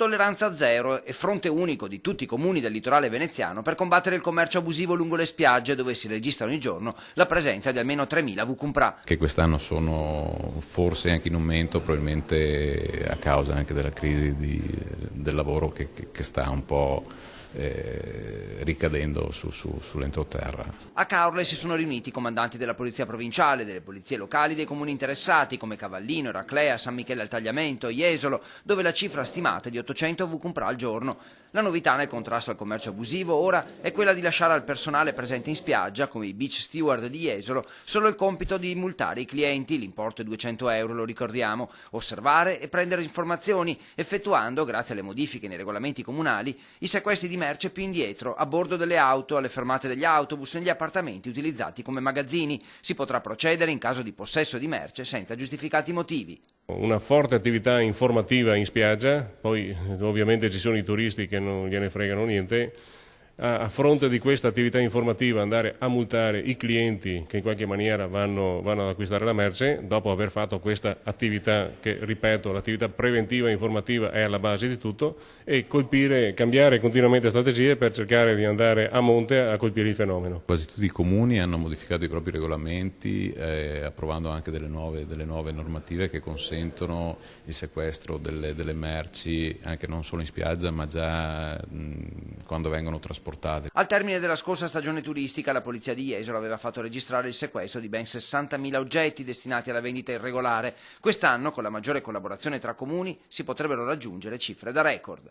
tolleranza zero e fronte unico di tutti i comuni del litorale veneziano per combattere il commercio abusivo lungo le spiagge, dove si registra ogni giorno la presenza di almeno 3.000 Vucumprà. Che quest'anno sono forse anche in aumento, probabilmente a causa anche della crisi del lavoro che sta un po' ricadendo sull'entroterra. A Caorle si sono riuniti i comandanti della polizia provinciale, delle polizie locali dei comuni interessati come Cavallino, Eraclea, San Michele al Tagliamento e Jesolo, dove la cifra stimata è di 800 Vucumprà al giorno. La novità nel contrasto al commercio abusivo ora è quella di lasciare al personale presente in spiaggia, come i beach steward di Jesolo, solo il compito di multare i clienti, l'importo è 200 euro, lo ricordiamo, osservare e prendere informazioni, effettuando, grazie alle modifiche nei regolamenti comunali, i sequestri di merce più indietro, a bordo delle auto, alle fermate degli autobus e negli appartamenti utilizzati come magazzini. Si potrà procedere in caso di possesso di merce senza giustificati motivi. Una forte attività informativa in spiaggia, poi ovviamente ci sono i turisti che non gliene fregano niente. A fronte di questa attività informativa andare a multare i clienti che in qualche maniera vanno ad acquistare la merce, dopo aver fatto questa attività che, ripeto, l'attività preventiva e informativa è alla base di tutto, e cambiare continuamente strategie per cercare di andare a monte a colpire il fenomeno. Quasi tutti i comuni hanno modificato i propri regolamenti, approvando anche delle nuove normative che consentono il sequestro delle merci anche non solo in spiaggia ma già quando vengono trasportate. Al termine della scorsa stagione turistica, la polizia di Jesolo aveva fatto registrare il sequestro di ben 60.000 oggetti destinati alla vendita irregolare. Quest'anno, con la maggiore collaborazione tra comuni, si potrebbero raggiungere cifre da record.